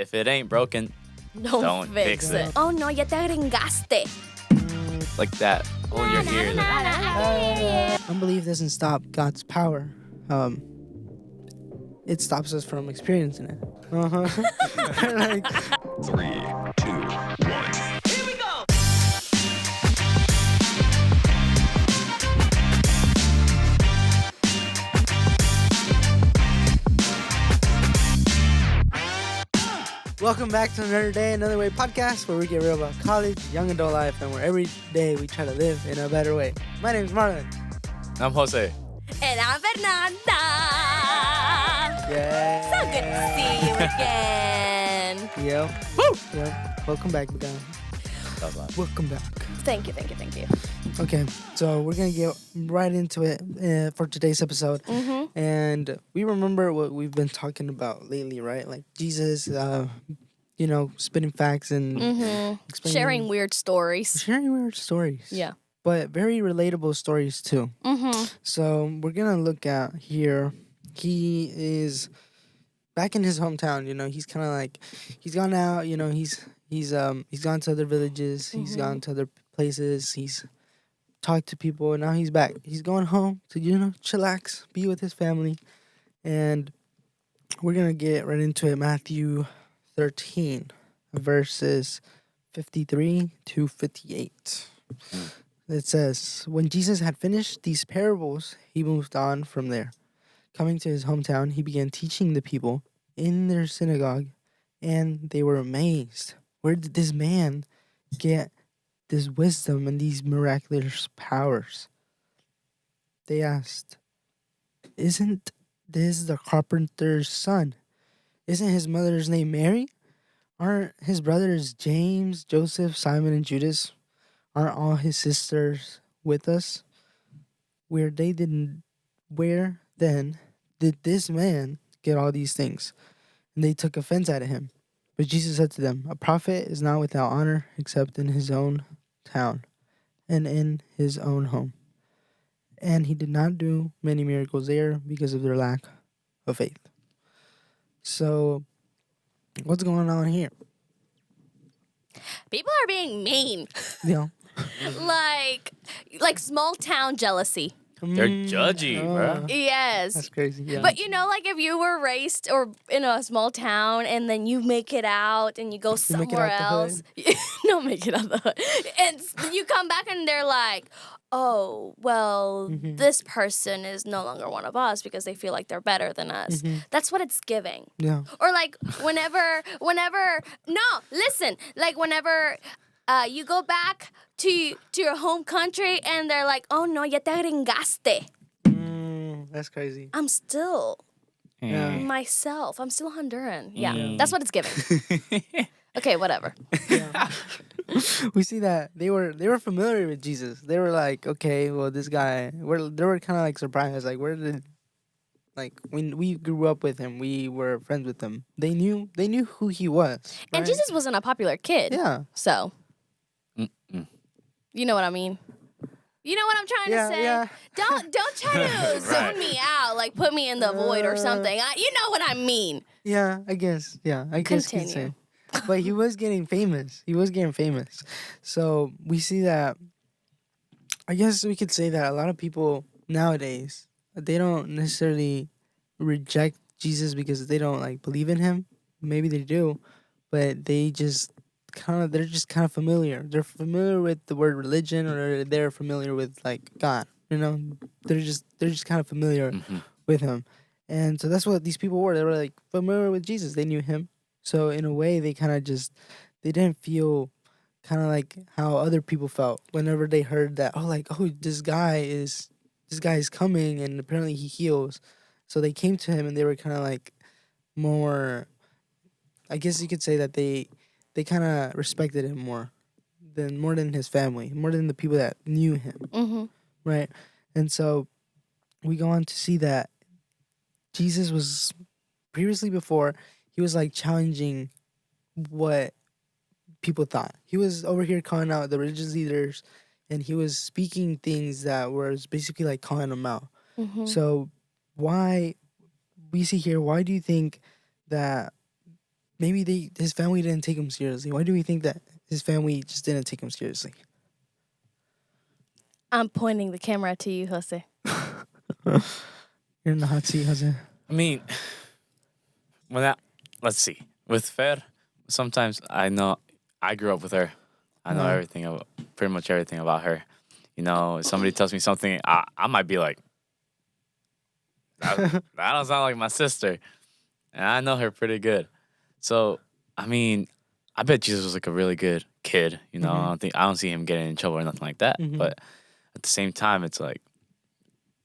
If it ain't broken, Don't fix it. Oh no, ya te agringaste. like that. Hold your ear. Unbelief doesn't stop God's power. It stops us from experiencing it. Like, 3, 2, 1. Here we go. welcome back to another day, another way podcast where we get real about college, young adult life, and where every day we try to live in a better way. My name is Marlon. I'm Jose. And I'm Fernanda. Yeah. So good to see you again. Yep. Woo! Yep. Welcome back, Madonna. That was loud. Welcome back. Thank you. Okay, so we're going to get right into it for today's episode. Mm-hmm. And we remember what we've been talking about lately, right? Like Jesus, spitting facts and explaining. Sharing weird stories. Sharing weird stories. Yeah. But very relatable stories, too. Mm-hmm. So we're going to look at here. He is back in his hometown, he's kind of like, he's gone out, he's gone to other villages, he's gone to other places, he's talked to people, and now he's back. He's going home to, chillax, be with his family. And we're going to get right into it. Matthew 13, verses 53 to 58. It says, when Jesus had finished these parables, he moved on from there. Coming to his hometown, he began teaching the people in their synagogue, and they were amazed. Where did this man get this wisdom and these miraculous powers? They asked, isn't this the carpenter's son? Isn't his mother's name Mary? Aren't his brothers James, Joseph, Simon, and Judas? Aren't all his sisters with us? Where then did this man get all these things? And they took offense at him. But Jesus said to them, a prophet is not without honor except in his own town and in his own home. And he did not do many miracles there because of their lack of faith. So, what's going on here? People are being mean. like small town jealousy. They're judgy, bro. Yes. That's crazy, yeah. But like if you were raised or in a small town and then you make it out and you go somewhere else. No, make it out the hood. And you come back and they're like, oh, well, this person is no longer one of us because they feel like they're better than us. That's what it's giving. Yeah. Or like whenever, you go back to your home country and they're like, oh no, ya te agringaste. That's crazy. I'm still myself. I'm still Honduran. Yeah, that's what it's giving. Okay, whatever. Yeah. We see that they were familiar with Jesus. They were like, okay, well, this guy. They were kind of like surprised, like, when we grew up with him, we were friends with him. They knew who he was. Right? And Jesus wasn't a popular kid. Yeah. So, you know what I mean. You know what I'm trying to say? Yeah. Don't try to zone me out, like put me in the void or something. You know what I mean. Yeah, I guess. Yeah, I guess you could say. But he was getting famous. So we see that. I guess we could say that a lot of people nowadays, they don't necessarily reject Jesus because they don't believe in him. Maybe they do, but they're just kind of familiar. They're familiar with the word religion, or they're familiar with God. They're just kind of familiar with him, and so that's what these people were. They were familiar with Jesus. They knew him. So in a way, they kind of they didn't feel kind of like how other people felt whenever they heard that. This guy is coming, and apparently he heals. So they came to him, and they were kind of more. I guess you could say that they kind of respected him more than his family, more than the people that knew him, right? And so we go on to see that Jesus was previously before. He was challenging what people thought. He was over here calling out the religious leaders, and he was speaking things that was basically calling them out. So why do you think that maybe his family didn't take him seriously. Why do we think that his family just didn't take him seriously? I'm pointing the camera to you, Jose. You're in the hot seat, Jose. I mean, let's see. With Fer, sometimes I grew up with her. I know pretty much everything about her. You know, if somebody tells me something, I might be like, that don't sound like my sister. And I know her pretty good. So, I mean, I bet Jesus was like a really good kid. You know, I don't see him getting in trouble or nothing like that. But at the same time, it's like,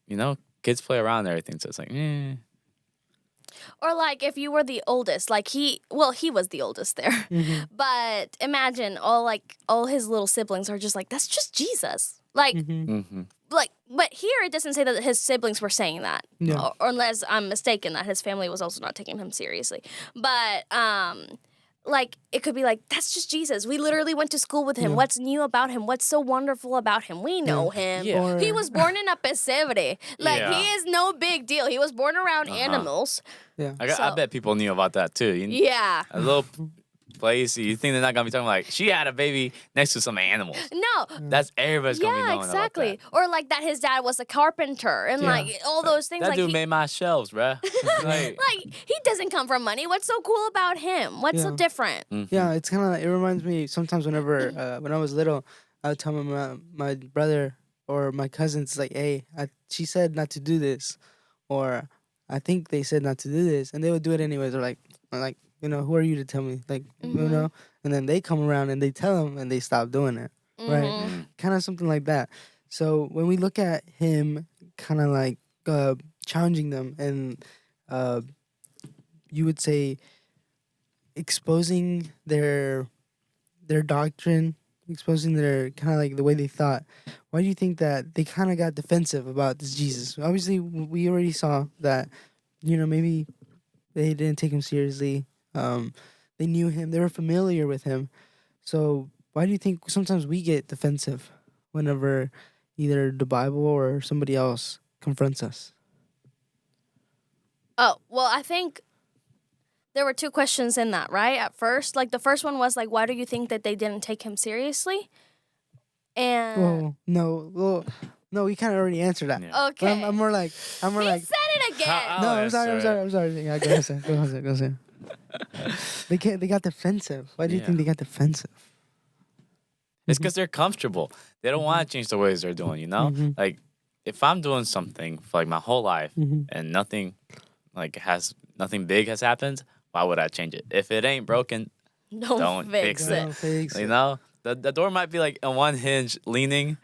you know, kids play around and everything. So it's like, Or like if you were the oldest, like he was the oldest there. But imagine all his little siblings are just like, that's just Jesus. Like, but here it doesn't say that his siblings were saying that. Yeah. Or unless I'm mistaken that his family was also not taking him seriously. But like it could be like, that's just Jesus. We literally went to school with him. Yeah. What's new about him? What's so wonderful about him? We know him. Yeah. Or- He was born in a pesebre. Like he is no big deal. He was born around animals. Yeah. I bet people knew about that too. Yeah. A little place, you think they're not going to be talking like, she had a baby next to some animals. No. That's everybody's going to be knowing exactly. about Or like that his dad was a carpenter and like all those things. that. That like dude made my shelves, bruh. Like, like he doesn't come from money. What's so cool about him? What's so Yeah. different? Yeah, it's kind of, it reminds me sometimes whenever, when I was little, I would tell my brother or my cousins, like, hey, she said not to do this. Or I think they said not to do this. And they would do it anyways. They're like, you know, who are you to tell me? Like, you know? And then they come around and they tell them and they stop doing it. Right? Kind of something like that. So when we look at him kind of like challenging them and you would say exposing their doctrine, exposing their kind of like the way they thought, why do you think that they kind of got defensive about this Jesus? Obviously, we already saw that, you know, maybe they didn't take him seriously. They knew him. They were familiar with him. So why do you think sometimes we get defensive whenever either the Bible or somebody else confronts us? Oh, well, I think there were two questions in that, right? At first, like the first one was like, why do you think that they didn't take him seriously? And No, we kind of already answered that. Yeah. But okay, I'm more like, he said it again. I'll no, I'm sorry. answer Yeah, go ahead. They got defensive. Why do you Yeah. think they got defensive? it's because they're comfortable. They don't want to change the ways they're doing, you know? Like, if I'm doing something for like my whole life and nothing big has happened, why would I change it? If it ain't broken, don't fix it. Don't fix you it. know? The door might be like on one hinge leaning,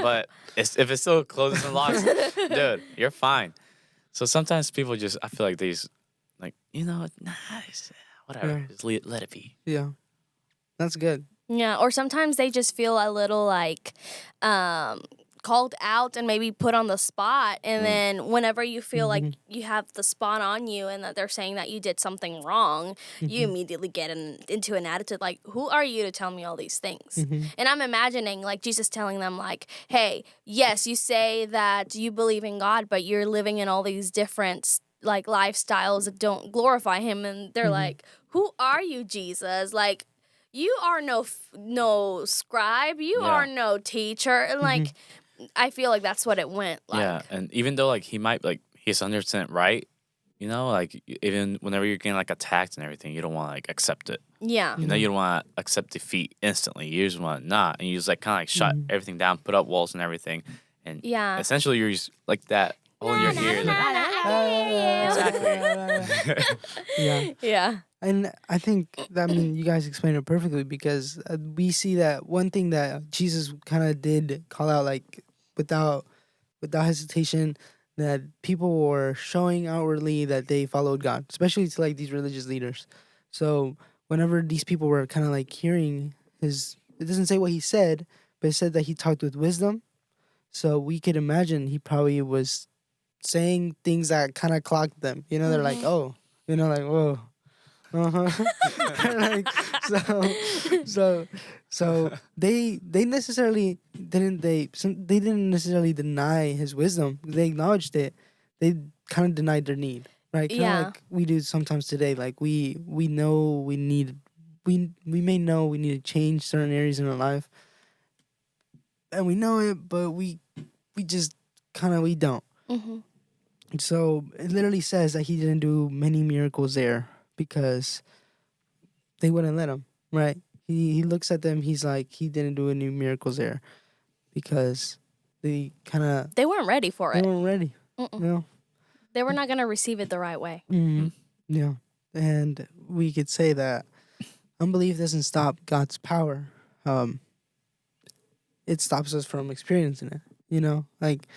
but if it still closes and locks, dude, you're fine. So sometimes people I feel like they just, like, you know, whatever, Yeah. just let it be. Yeah, that's good. Yeah, or sometimes they just feel a little like called out and maybe put on the spot. And then whenever you feel like you have the spot on you and that they're saying that you did something wrong, you immediately get into an attitude like, who are you to tell me all these things? And I'm imagining like Jesus telling them like, hey, yes, you say that you believe in God, but you're living in all these different like lifestyles that don't glorify him. And they're like, who are you, Jesus? Like, you are no scribe. You are no teacher. And like, I feel like that's what it went like. Yeah, and even though like he might like he's 100% right, you know, like even whenever you're getting like attacked and everything, you don't want to like accept it. Yeah. You know, you don't want to accept defeat instantly. You just want to not, and you just like kind of like shut everything down, put up walls and everything, and Yeah. essentially you're just like that hole in your ear. Exactly. Yeah. Yeah. And I think that, I mean, you guys explained it perfectly because we see that one thing that Jesus kind of did call out, like without hesitation, that people were showing outwardly that they followed God, especially to like these religious leaders. So whenever these people were kind of like hearing it doesn't say what he said, but it said that he talked with wisdom. So we could imagine he probably was saying things that kind of clocked them. You know, they're like, oh, you know, like, whoa. Like, so they necessarily didn't necessarily deny his wisdom. They acknowledged it. They kind of denied their need. right? Kind of like we do sometimes today. Like we know we may know we need to change certain areas in our life, and we know it, but we just we don't. Mm-hmm. So it literally says that he didn't do many miracles there because they wouldn't let him, right? He looks at them. He's like, he didn't do any miracles there because they weren't ready for it. They weren't ready. No. They were not going to receive it the right way. Mm-hmm. Yeah. And we could say that unbelief doesn't stop God's power. It stops us from experiencing it. You know, like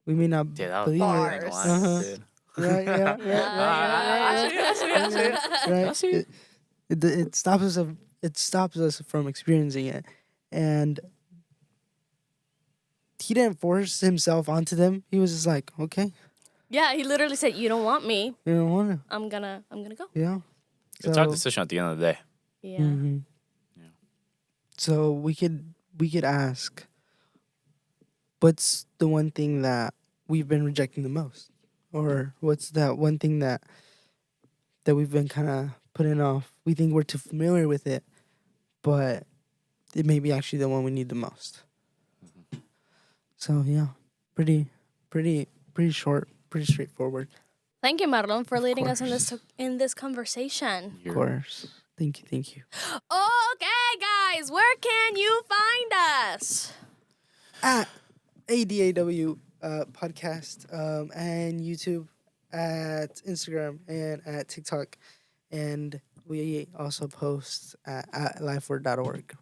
we may not believe bars. it. Dude. Right, yeah. Right. It stops us from experiencing it. And he didn't force himself onto them. He was just like, okay. Yeah, he literally said, "You don't want me. You don't want to. I'm gonna go." Yeah. It's our decision at the end of the day. Yeah. Mm-hmm. Yeah. So we could ask, what's the one thing that we've been rejecting the most, or what's that one thing that we've been kind of putting off? We think we're too familiar with it, but it may be actually the one we need the most. Mm-hmm. So yeah, pretty short, pretty straightforward. Thank you, Marlon, for leading us in this conversation. Of course. Thank you. Okay, guys, where can you find us? At ADAW podcast and YouTube, at Instagram, and at TikTok. And we also post at lifeword.org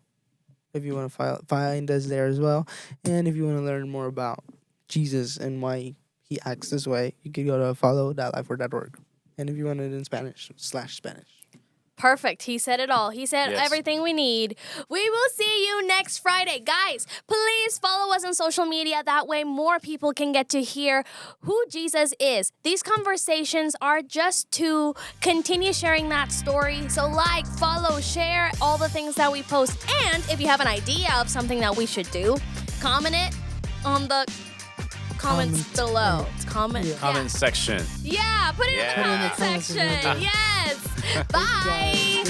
if you want to find us there as well. And if you want to learn more about Jesus and why he acts this way, you can go to follow.lifeword.org. And if you want it in Spanish, /Spanish. Perfect. He said it all. He said everything we need. We will see you next Friday. Guys, please follow us on social media. That way more people can get to hear who Jesus is. These conversations are just to continue sharing that story. So like, follow, share all the things that we post. And if you have an idea of something that we should do, comment it on the comments below. Comment section. Yeah, put it in the comment section. Yes. Bye.